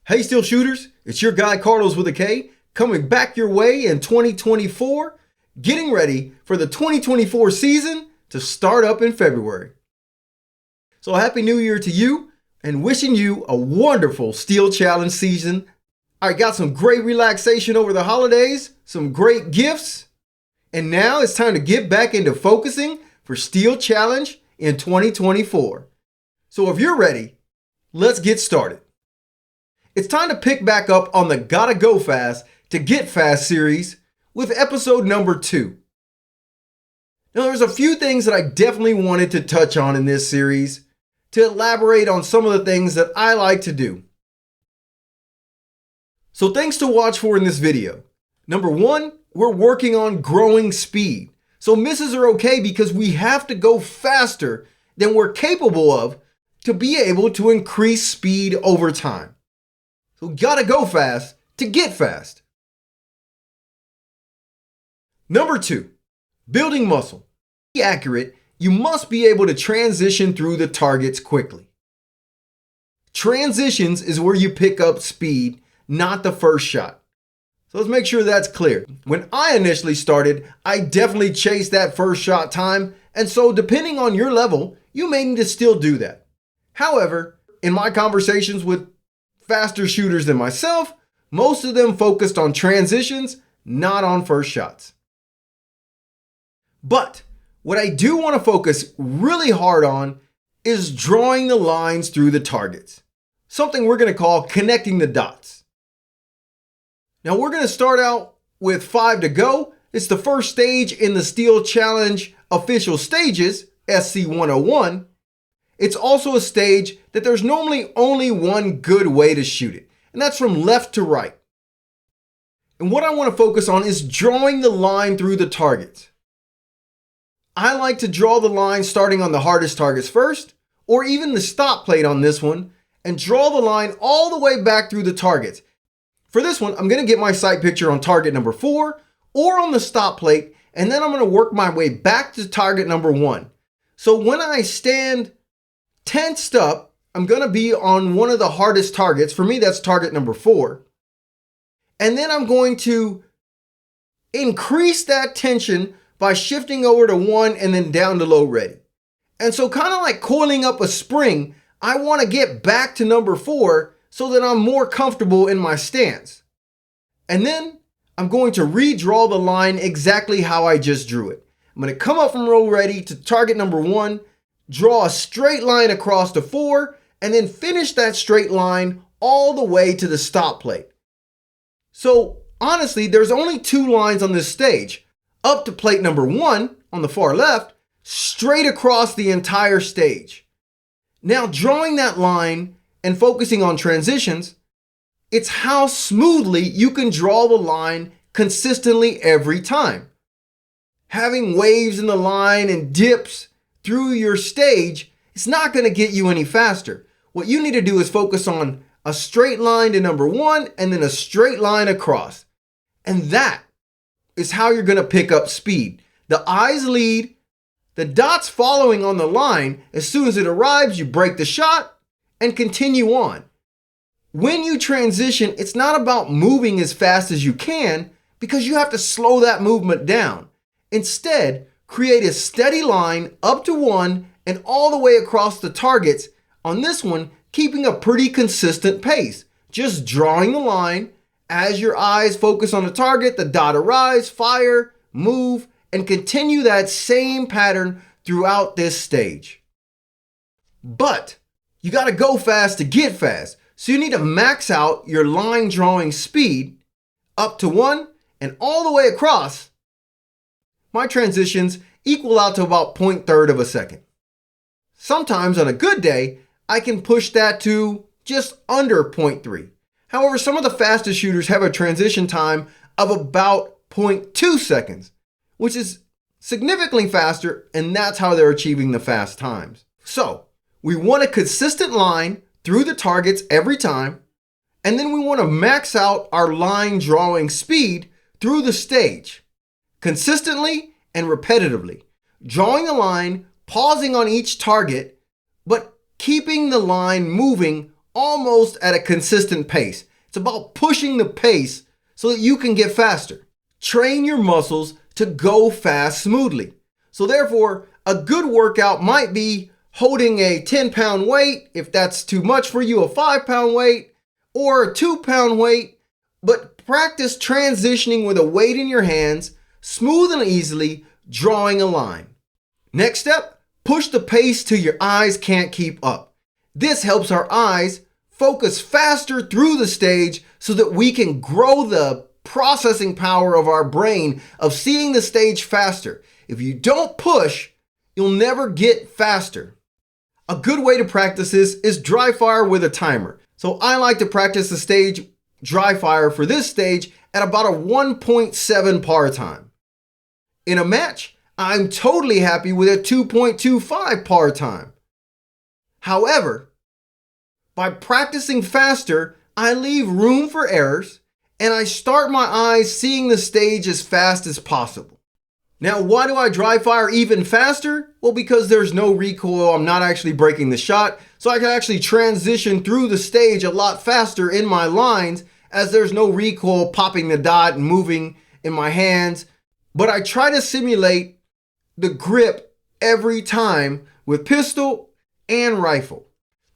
Hey Steel Shooters, it's your guy Carlos with a K, coming back your way in 2024, getting ready for the 2024 season to start up in February. So Happy New Year to you and wishing you a wonderful Steel Challenge season. I got some great relaxation over the holidays, some great gifts, and now it's time to get back into focusing for Steel Challenge in 2024. So if you're ready, let's get started. It's time to pick back up on the Gotta Go Fast to Get Fast series with episode number 2. Now there's a few things that I definitely wanted to touch on in this series to elaborate on some of the things that I like to do. So things to watch for in this video. Number 1, we're working on growing speed. So misses are okay because we have to go faster than we're capable of to be able to increase speed over time. So gotta go fast to get fast. Number 2, building muscle. To be accurate, you must be able to transition through the targets quickly. Transitions is where you pick up speed, not the first shot. So let's make sure that's clear. When I initially started, I definitely chased that first shot time, and so depending on your level, you may need to still do that. However, in my conversations with faster shooters than myself, most of them focused on transitions, not on first shots. But what I do want to focus really hard on is drawing the lines through the targets, something we're going to call connecting the dots. Now we're going to start out with 5 to go. It's the first stage in the Steel Challenge official stages, SC101. It's also a stage that there's normally only one good way to shoot it, and that's from left to right. And what I want to focus on is drawing the line through the targets. I like to draw the line starting on the hardest targets first, or even the stop plate on this one, and draw the line all the way back through the targets. For this one, I'm going to get my sight picture on target number 4 or on the stop plate, and then I'm going to work my way back to target number 1. So when I stand tensed up, I'm going to be on one of the hardest targets. For me, that's target number 4. And then I'm going to increase that tension by shifting over to 1 and then down to low ready. And so kind of like coiling up a spring, I want to get back to number 4 so that I'm more comfortable in my stance. And then I'm going to redraw the line exactly how I just drew it. I'm going to come up from low ready to target number 1, draw a straight line across the 4, and then finish that straight line all the way to the stop plate. So honestly, there's only 2 lines on this stage. Up to plate number 1 on the far left, straight across the entire stage. Now drawing that line and focusing on transitions, it's how smoothly you can draw the line consistently every time. Having waves in the line and dips through your stage, it's not going to get you any faster. What you need to do is focus on a straight line to number 1 and then a straight line across. And that is how you're going to pick up speed. The eyes lead, the dots following on the line. As soon as it arrives, you break the shot and continue on. When you transition, it's not about moving as fast as you can because you have to slow that movement down. Instead, create a steady line up to 1 and all the way across the targets. On this one, keeping a pretty consistent pace. Just drawing the line. As your eyes focus on the target, the dot arrives, fire, move, and continue that same pattern throughout this stage. But you got to go fast to get fast. So you need to max out your line drawing speed up to 1 and all the way across. My transitions equal out to about 0.3 of a second. Sometimes on a good day, I can push that to just under 0.3. However, some of the fastest shooters have a transition time of about 0.2 seconds, which is significantly faster, and that's how they're achieving the fast times. So we want a consistent line through the targets every time, and then we want to max out our line drawing speed through the stage, consistently and repetitively, drawing a line, pausing on each target, but keeping the line moving almost at a consistent pace. It's about pushing the pace so that you can get faster. Train your muscles to go fast smoothly. So therefore, a good workout might be holding a 10-pound weight, if that's too much for you, a 5-pound weight, or a 2-pound weight, but practice transitioning with a weight in your hands, smooth and easily, drawing a line. Next step, push the pace till your eyes can't keep up. This helps our eyes focus faster through the stage so that we can grow the processing power of our brain of seeing the stage faster. If you don't push, you'll never get faster. A good way to practice this is DryFire with a timer. So I like to practice the stage DryFire for this stage at about a 1.7 par time. In a match, I'm totally happy with a 2.25 par time. However, by practicing faster, I leave room for errors and I start my eyes seeing the stage as fast as possible. Now, why do I DryFire even faster? Well, because there's no recoil, I'm not actually breaking the shot, so I can actually transition through the stage a lot faster in my lines as there's no recoil popping the dot and moving in my hands. But I try to simulate the grip every time with pistol and rifle.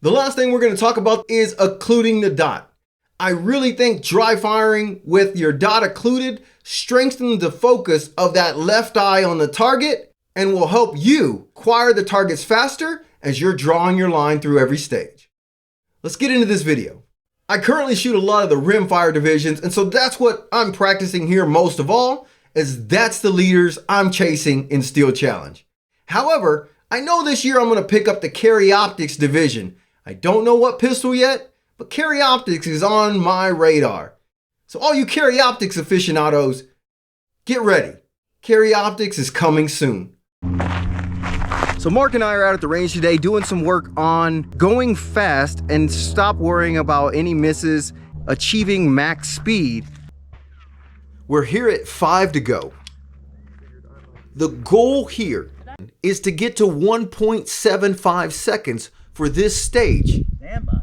The last thing we're going to talk about is occluding the dot. I really think DryFiring with your dot occluded strengthens the focus of that left eye on the target and will help you acquire the targets faster as you're drawing your line through every stage. Let's get into this video. I currently shoot a lot of the Rimfire divisions, and so that's what I'm practicing here most of all, as that's the leaders I'm chasing in Steel Challenge. However, I know this year I'm going to pick up the Carry Optics division. I don't know what pistol yet, but Carry Optics is on my radar. So all you Carry Optics aficionados, get ready. Carry Optics is coming soon. So Mark and I are out at the range today doing some work on going fast and stop worrying about any misses, achieving max speed. We're here at 5 to go. The goal here is to get to 1.75 seconds for this stage. Stand by.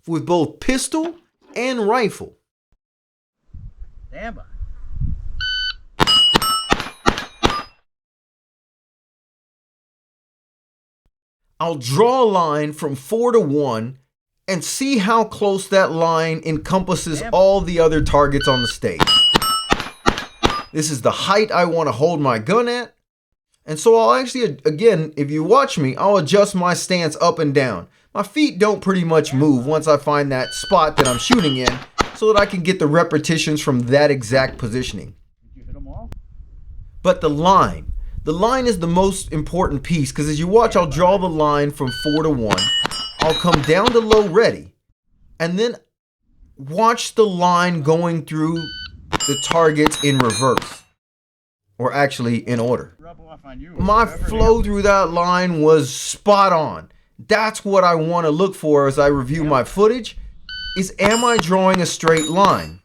With both pistol and rifle. Stand by. I'll draw a line from 4 to 1 and see how close that line encompasses all the other targets on the stage. This is the height I want to hold my gun at. And so I'll actually, again, if you watch me, I'll adjust my stance up and down. My feet don't pretty much move once I find that spot that I'm shooting in so that I can get the repetitions from that exact positioning. Did you hit them all? But the line is the most important piece, because as you watch, I'll draw the line from 4 to 1. I'll come down to low ready and then watch the line going through the targets in reverse, or actually in order. My flow through that line was spot on. That's what I want to look for as I review my footage, is am I drawing a straight line?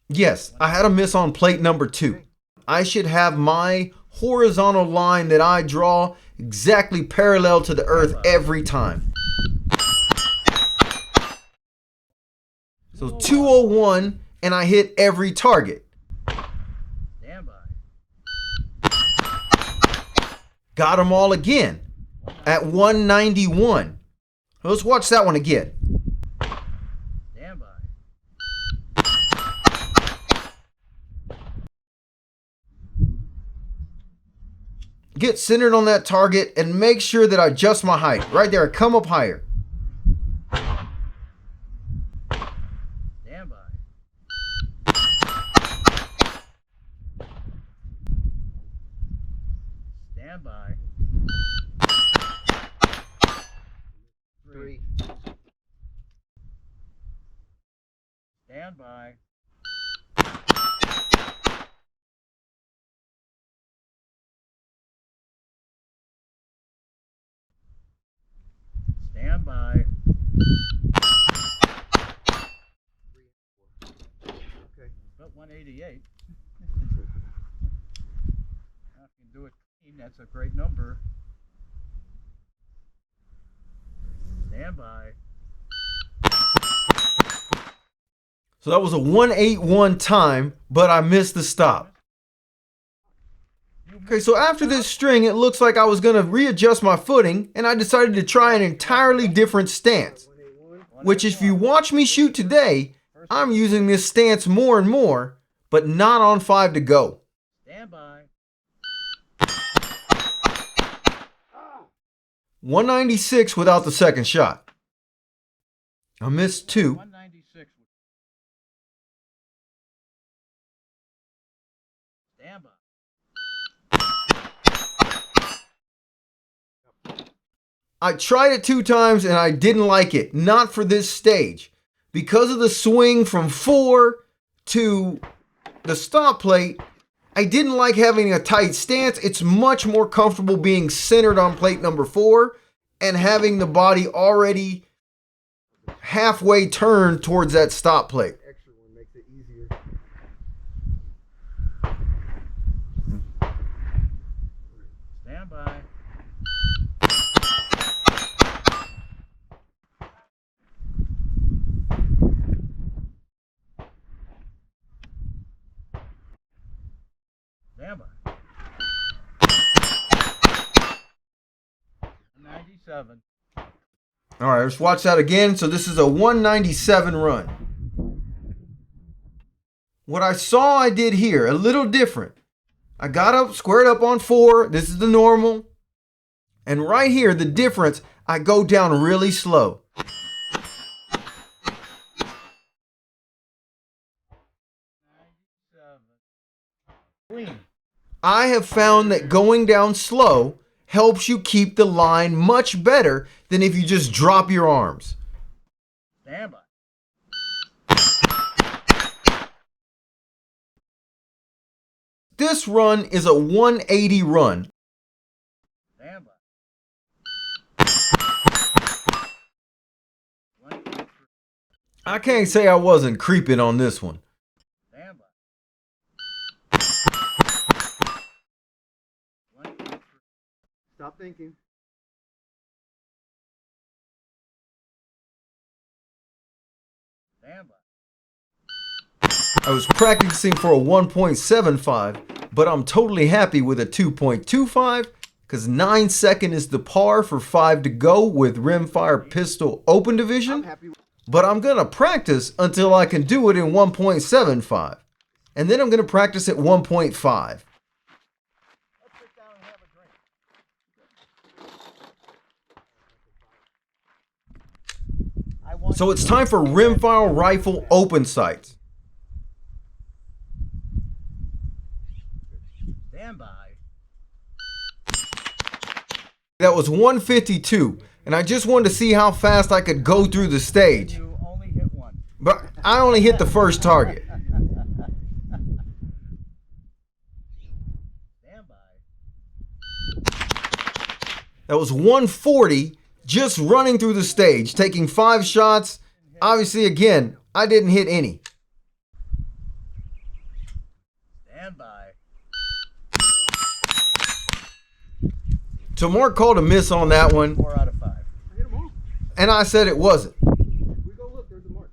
Yes, I had a miss on plate number 2. I should have my horizontal line that I draw exactly parallel to the earth every time. So 201 and I hit every target. Stand by. Got them all again at 191. Let's watch that one again. Stand by. Get centered on that target and make sure that I adjust my height. Right there, come up higher. Stand by. Stand by. 3. Stand by. Stand by. Okay. About 188. I can do it clean. That's a great number. Stand by. So that was a 181 time, but I missed the stop. Okay, so after this string, it looks like I was going to readjust my footing, and I decided to try an entirely different stance. Which, if you watch me shoot today, I'm using this stance more and more, but not on 5 to go. Stand by. 196 without the second shot. I missed 2. 196. Stand by. I tried it 2 times and I didn't like it. Not for this stage. Because of the swing from 4 to the stop plate, I didn't like having a tight stance. It's much more comfortable being centered on plate number 4 and having the body already halfway turned towards that stop plate. Extra one makes it easier. Stand by. Stand by. 97. All right, let's watch that again. So this is a 197 run. What I saw I did here, a little different. I got up, squared up on 4. This is the normal. And right here, the difference, I go down really slow. Clean. I have found that going down slow helps you keep the line much better than if you just drop your arms. Stand by. This run is a 180 run. Stand by. 123. I can't say I wasn't creeping on this one. Stand by. 123. Stop thinking. Stand by. I was practicing for a 1.75, but I'm totally happy with a 2.25 because 9 second is the par for 5 to go with Rimfire pistol open I'm division. happy. But I'm going to practice until I can do it in 1.75. And then I'm going to practice at 1.5. Let's sit down and have a drink. I want So it's time for Rimfire rifle open sights. Stand by. That was 152, and I just wanted to see how fast I could go through the stage. You only hit one. But I only hit the first target. Stand by. That was 140 just running through the stage, taking 5 shots. Obviously, again, I didn't hit any. Stand by. So Mark called a miss on that one, 4 out of 5. I hit them all. and I said it wasn't. We go look, there's a mark.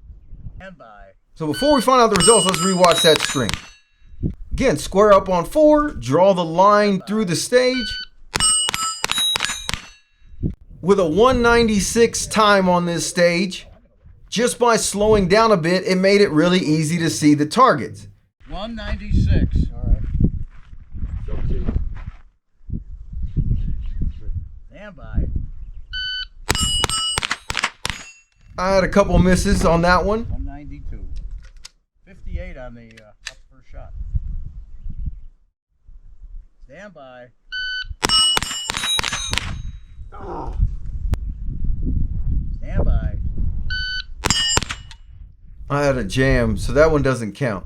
Stand by. So before we find out the results, let's rewatch that string. Again, square up on 4, draw the line through the stage. With a 196 time on this stage, just by slowing down a bit, it made it really easy to see the targets. 196. All right. Stand by. I had a couple misses on that one. 192. 58 on the up first shot. Stand by. Stand by. I had a jam, so that one doesn't count.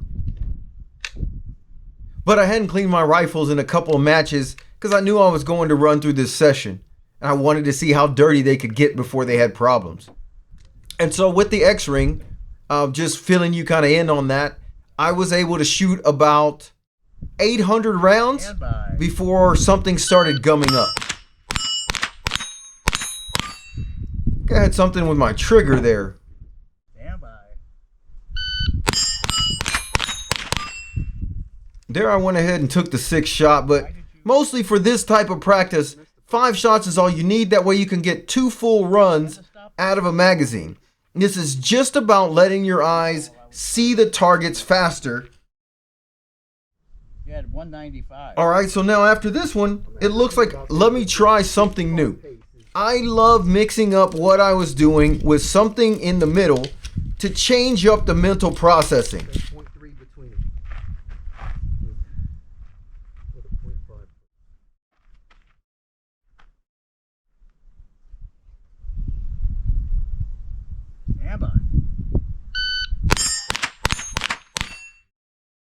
But I hadn't cleaned my rifles in a couple of matches because I knew I was going to run through this session. And I wanted to see how dirty they could get before they had problems. And so with the X-Ring, just filling you kind of in on that, I was able to shoot about 800 rounds Stand by. before something started gumming up. I had something with my trigger there. Stand by. There I went ahead and took the 6th shot, but mostly for this type of practice, 5 shots is all you need. That way you can get 2 full runs out of a magazine. This is just about letting your eyes see the targets faster. You had 195. All right, so now after this one, it looks like let me try something new. I love mixing up what I was doing with something in the middle to change up the mental processing. 0.3 between them. With a 0.5. Stand by.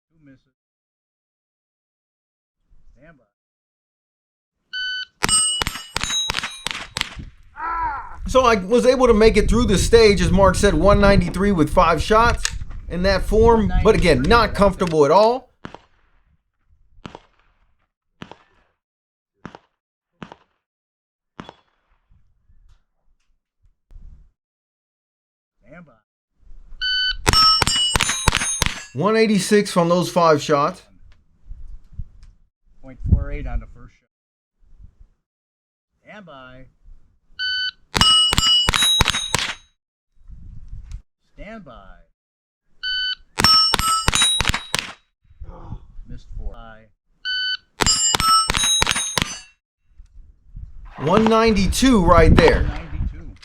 2 misses. Stand by. So I was able to make it through the stage, as Mark said, 193 with 5 shots in that form. But again, not comfortable at all. Stand by. 186 from those 5 shots. 0.48 on the first shot. Stand by. Stand by. Missed 4. 192 right there. 92.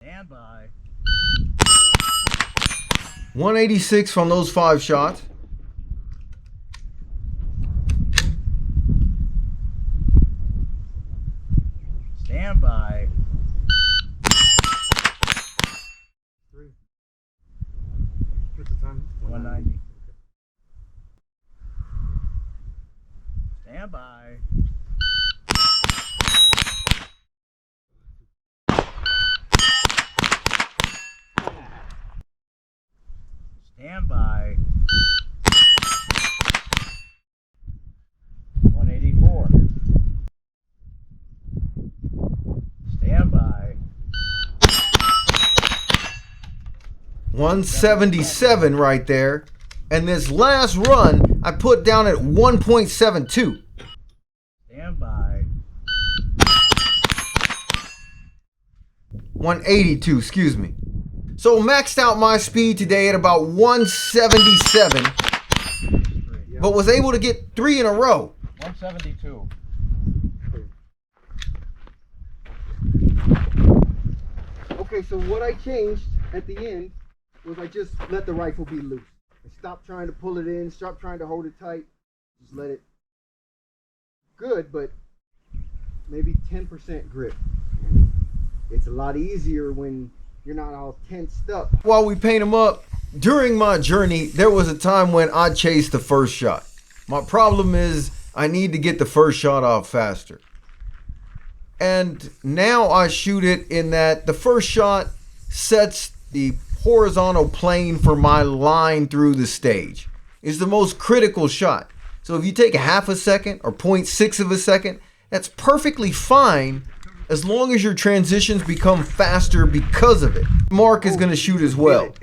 Stand by. 186 from those 5 shots. Stand by. 3. What's the time? 190. Stand by. Stand by. 184. Stand by. 177 right there. And this last run, I put down at 1.72. Stand by. 182, excuse me. So maxed out my speed today at about 177, but was able to get 3 in a row. 172. Okay, so what I changed at the end was I just let the rifle be loose. I stopped trying to pull it in, stopped trying to hold it tight. Just let it. Good, but maybe 10% grip. And it's a lot easier when you're not all tensed up. While we paint them up, during my journey, there was a time when I chased the first shot. My problem is I need to get the first shot off faster. And now I shoot it in that the first shot sets the horizontal plane for my line through the stage. It's the most critical shot. So if you take a half a second or 0.6 of a second, that's perfectly fine as long as your transitions become faster because of it. Mark is going to shoot as well.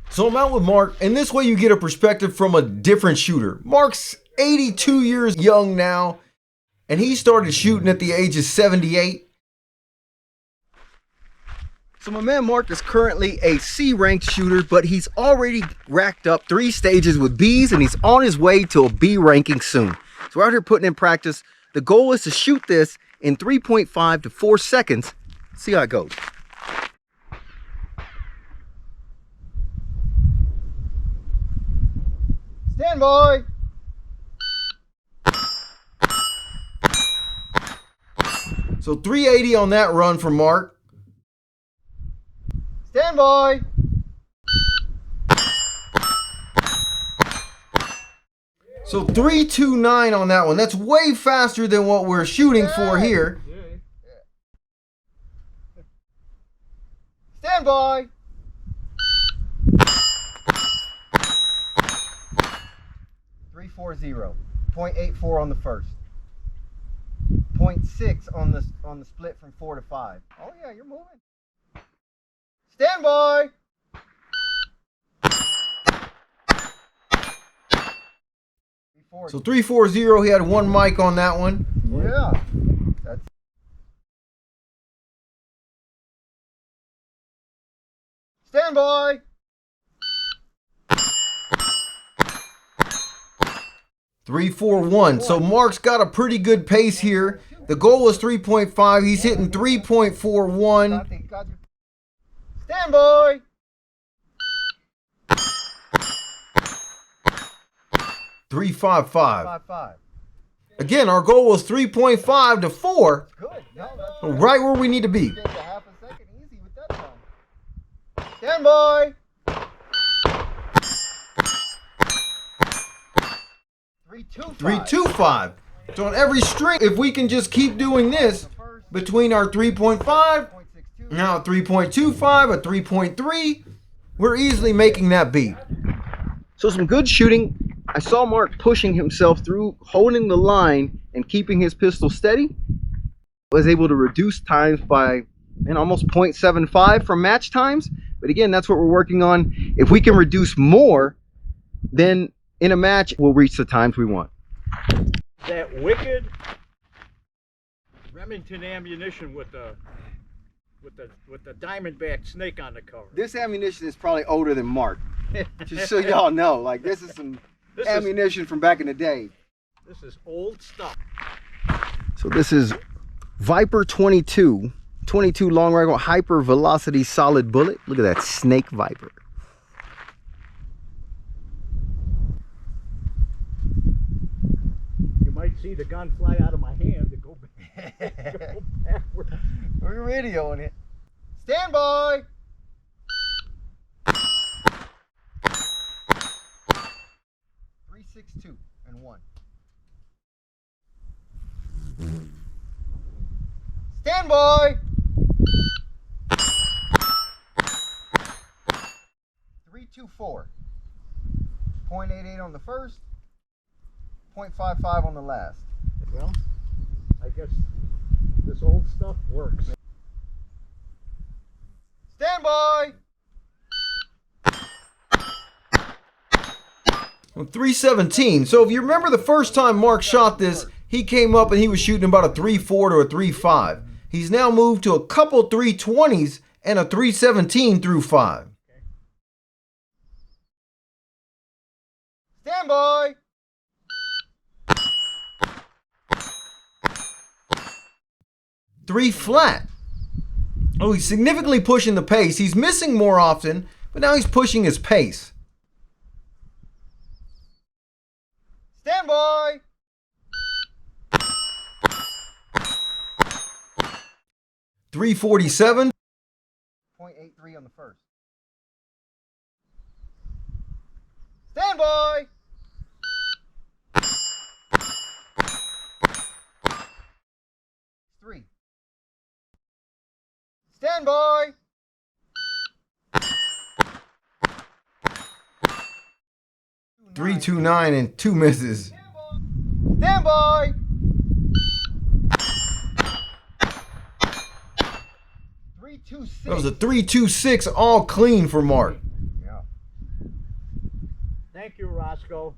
So I'm out with Mark, and this way you get a perspective from a different shooter. Mark's 82 years young now, and he started shooting at the age of 78. So my man Mark is currently a C-ranked shooter, but he's already racked up 3 stages with Bs, and he's on his way to a B ranking soon. So we're out here putting in practice. The goal is to shoot this in 3.5 to 4 seconds. See how it goes. Stand by. So 380 on that run for Mark. Stand by. So 329 on that one. That's way faster than what we're shooting for here. Stand by. .84 on the first. 0.6 on the split from 4 to 5. Oh yeah, you're moving. Stand by. So 340, he had one mic on that one. Yeah. That's stand by. 341. So Mark's got a pretty good pace here. The goal was 3.5. He's hitting 3.41. Stand by. 355. 5.5. Again, our goal was 3.5 to 4. Good. No, that's Right where we need to be. take a half a second easy with that time. Stand by. 3.25. 325. So on every string, if we can just keep doing this between our 3.5, now a 3.25, a 3.3, we're easily making that beat. So some good shooting. I saw Mark pushing himself through, holding the line and keeping his pistol steady. Was able to reduce times by almost 0.75 from match times. But again, that's what we're working on. If we can reduce more, then in a match, we'll reach the times we want. That wicked Remington ammunition with the diamondback snake on the cover. This ammunition is probably older than Mark. Just so y'all know, like this is some ammunition from back in the day. This is old stuff. So this is Viper 22 long rifle, hyper velocity solid bullet. Look at that snake Viper. You might see the gun fly out of my hand to go backward. We're radioing it. Stand by. 3.62 and 1. Stand by. 3.24. 0.88 on the first. 0.55 on the last. Well, I guess this old stuff works. Stand by. 317. So if you remember the first time Mark shot this, he came up and he was shooting about a 3.4 to a 3.5. He's now moved to a couple 320s and a 317 through 5. Stand by. 3 flat. Oh, he's significantly pushing the pace. He's missing more often, but now he's pushing his pace. Stand by. 347. 0.83 on the first. Stand by. 3. Stand by. 329 and 2 misses. Stand by. 3.26. That was a 3.26 all clean for Mark. Yeah. Thank you, Roscoe.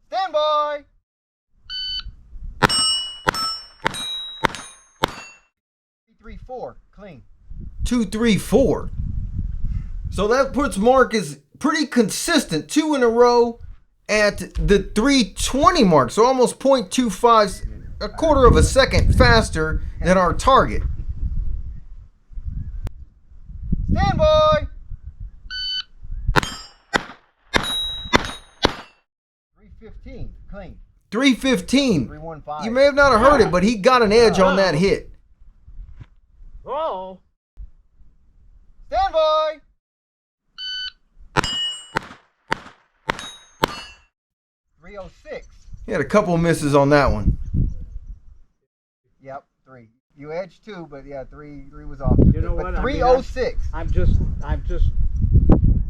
Stand by. 3.34 clean. 2.34. So that puts Mark as pretty consistent, 2 in a row at the 320 mark. So almost 0.25, a quarter of a second faster than our target. Stand by. 3.15 clean. 315. 3.15. You may have not heard it, but he got an edge on that hit. Oh. Stand by. 3.06. He had a couple misses on that one. Yep, 3. You edged 2, but yeah, 3 was off. You know but what? 3.06. I'm just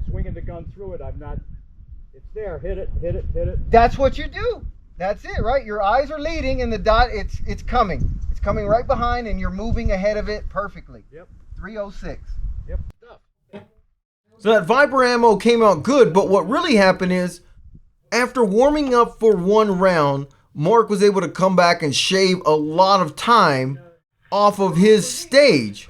swinging the gun through it. I'm not. It's there. Hit it. Hit it. Hit it. That's what you do. That's it, right? Your eyes are leading and the dot, it's coming. It's coming right behind and you're moving ahead of it perfectly. Yep. 306. Yep. So that Viper ammo came out good, but what really happened is, after warming up for one round, Mark was able to come back and shave a lot of time off of his stage.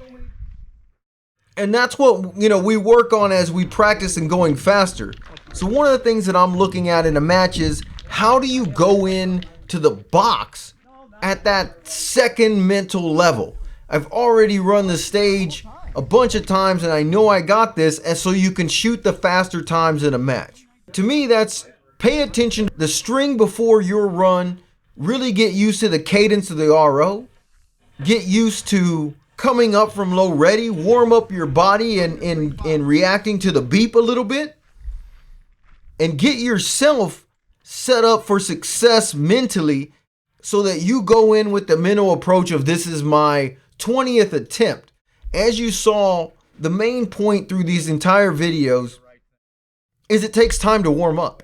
And that's what, we work on as we practice and going faster. So one of the things that I'm looking at in a match is, how do you go in to the box at that second mental level? I've already run the stage a bunch of times and I know I got this, and so you can shoot the faster times in a match. To me, that's pay attention to the string before your run, really get used to the cadence of the RO, get used to coming up from low ready, warm up your body and reacting to the beep a little bit, and get yourself set up for success mentally so that you go in with the mental approach of this is my 20th attempt. As you saw, the main point through these entire videos is it takes time to warm up.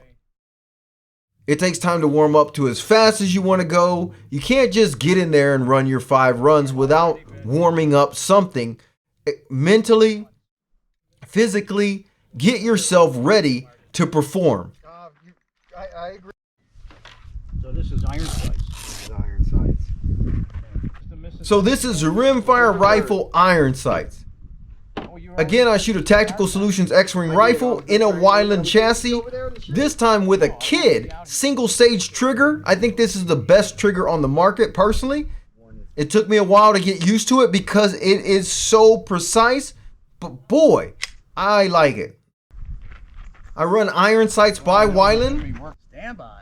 It takes time to warm up to as fast as you want to go. You can't just get in there and run your 5 runs without warming up something. Mentally, physically, get yourself ready to perform. I agree. So this is iron sights. This is iron sights. So this is the Rimfire rifle iron sights. Again, I shoot a Tactical Solutions X-Ring rifle in a Wyland chassis, this time with a kid single stage trigger. I think this is the best trigger on the market personally. It took me a while to get used to it because it is so precise, but boy, I like it. I run iron sights by Wyland. Stand by.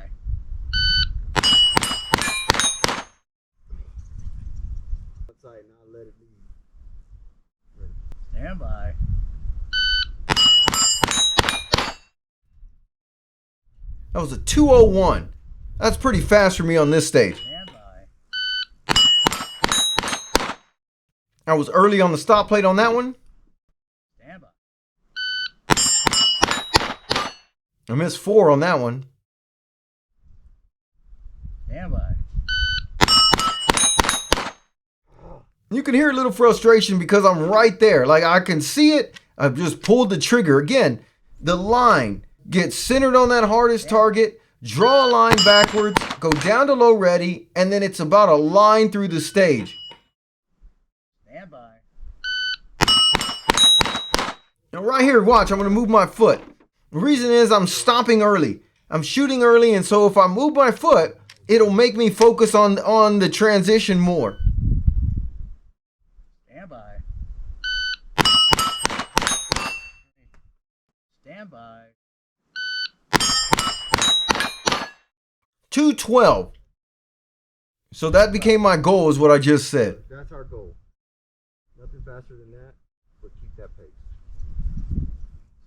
Stand by. That was a 201. That's pretty fast for me on this stage. Stand by. I was early on the stop plate on that one. Stand by. I missed 4 on that one. Stand by. You can hear a little frustration because I'm right there. Like I can see it. I've just pulled the trigger. Again, the line gets centered on that hardest target, draw a line backwards, go down to low ready, and then it's about a line through the stage. Stand by. Now right here, watch, I'm gonna move my foot. The reason is I'm stopping early. I'm shooting early, and so if I move my foot, it'll make me focus on the transition more. Stand by. Stand by. 212. So that became my goal, is what I just said. That's our goal. Nothing faster than that, but keep that pace.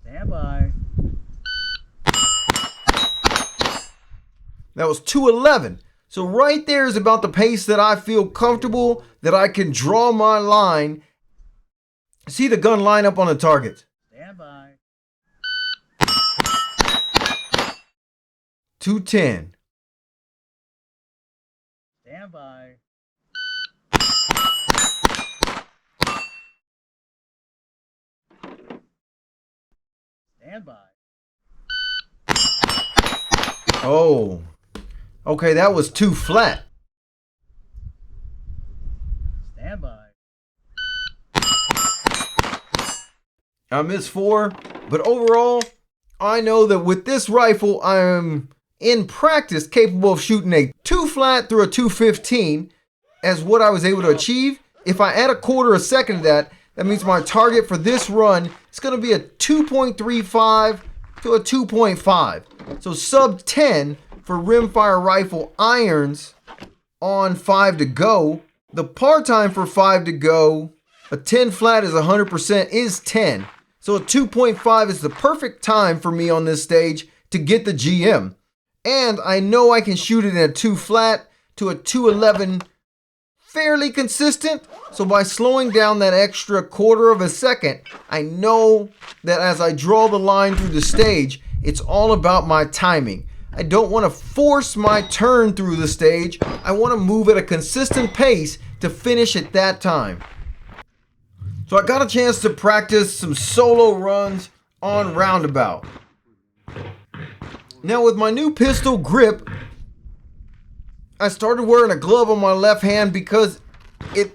Stand by. That was 211. So right there is about the pace that I feel comfortable, that I can draw my line, see the gun line up on the target. Stand by. 210. Stand by. Stand by. Oh, okay, that was too flat. Stand by. I missed 4, but overall, I know that with this rifle, I am in practice capable of shooting a 2 flat through a 215 as what I was able to achieve. If I add a quarter a second to that, that means my target for this run is going to be a 2.35 to a 2.5. So sub 10 for Rimfire rifle irons on 5 to go. The par time for 5 to go, a 10 flat is 100% is 10. So a 2.5 is the perfect time for me on this stage to get the GM. And I know I can shoot it in a 2 flat to a 211 fairly consistent. So by slowing down that extra quarter of a second, I know that as I draw the line through the stage, it's all about my timing. I don't want to force my turn through the stage. I want to move at a consistent pace to finish at that time. So I got a chance to practice some solo runs on roundabout. Now with my new pistol grip, I started wearing a glove on my left hand because it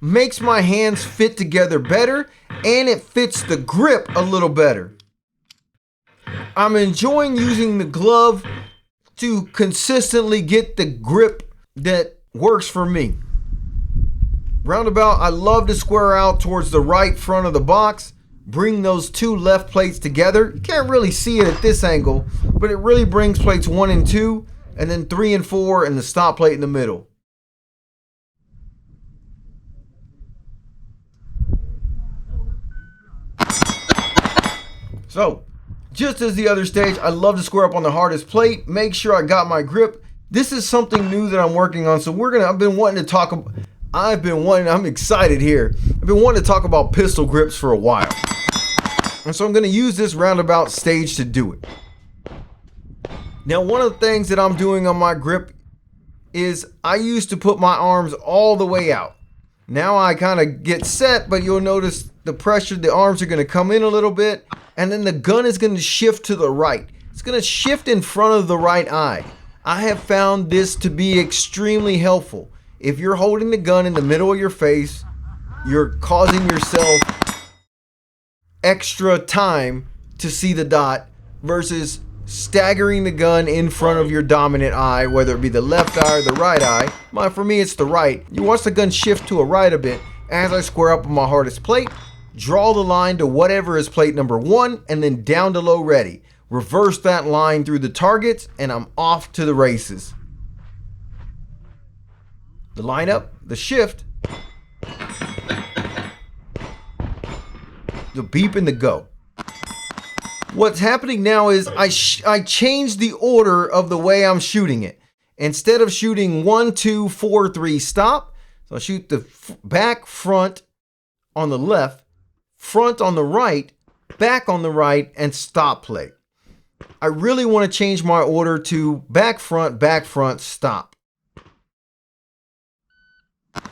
makes my hands fit together better and it fits the grip a little better. I'm enjoying using the glove to consistently get the grip that works for me. Roundabout, I love to square out towards the right front of the box, bring those two left plates together. You can't really see it at this angle, but it really brings plates 1 and 2, and then 3 and 4, and the stop plate in the middle. So, just as the other stage, I love to square up on the hardest plate, make sure I got my grip. This is something new that I'm working on, so I'm excited here. I've been wanting to talk about pistol grips for a while. And so I'm gonna use this roundabout stage to do it. Now, one of the things that I'm doing on my grip is I used to put my arms all the way out. Now I kind of get set, but you'll notice the pressure, the arms are gonna come in a little bit, and then the gun is gonna shift to the right. It's gonna shift in front of the right eye. I have found this to be extremely helpful. If you're holding the gun in the middle of your face, you're causing yourself extra time to see the dot versus staggering the gun in front of your dominant eye, whether it be the left eye or the right eye. For me, it's the right. You watch the gun shift to a right a bit as I square up on my hardest plate, draw the line to whatever is plate number 1, and then down to low ready. Reverse that line through the targets, and I'm off to the races. The lineup, the shift, the beep, and the go. What's happening now is I changed the order of the way I'm shooting it. Instead of shooting 1, 2, 4, 3, stop. So I shoot the back, front on the left, front on the right, back on the right, and stop play. I really want to change my order to back, front, stop.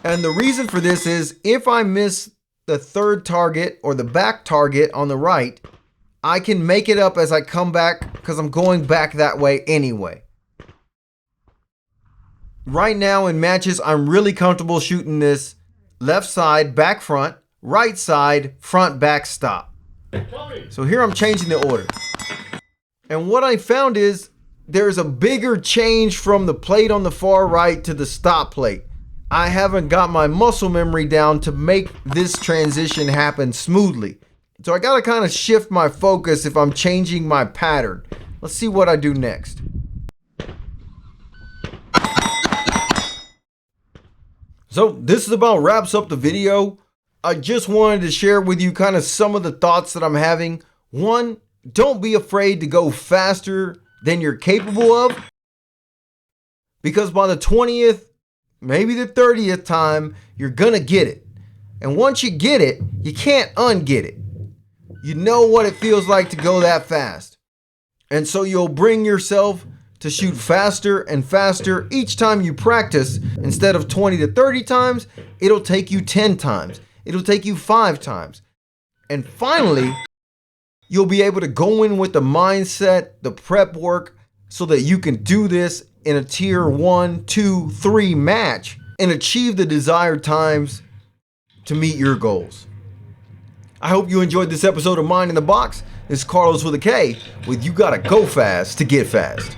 And the reason for this is if I miss the third target or the back target on the right, I can make it up as I come back because I'm going back that way anyway. Right now in matches, I'm really comfortable shooting this left side, back, front, right side, front, back, stop. So here I'm changing the order. And what I found is there's a bigger change from the plate on the far right to the stop plate. I haven't got my muscle memory down to make this transition happen smoothly. So I gotta kind of shift my focus if I'm changing my pattern. Let's see what I do next. So this is about wraps up the video. I just wanted to share with you kind of some of the thoughts that I'm having. One, don't be afraid to go faster than you're capable of, because by the 20th, maybe the 30th time, you're gonna get it. And once you get it, you can't unget it. You know what it feels like to go that fast. And so you'll bring yourself to shoot faster and faster each time you practice. Instead of 20 to 30 times, it'll take you 10 times. It'll take you 5 times. And finally, you'll be able to go in with the mindset, the prep work, so that you can do this in a tier 1, 2, 3 match and achieve the desired times to meet your goals. I hope you enjoyed this episode of Mind in the Box. This is Carlos with a K with You Gotta Go Fast to Get Fast.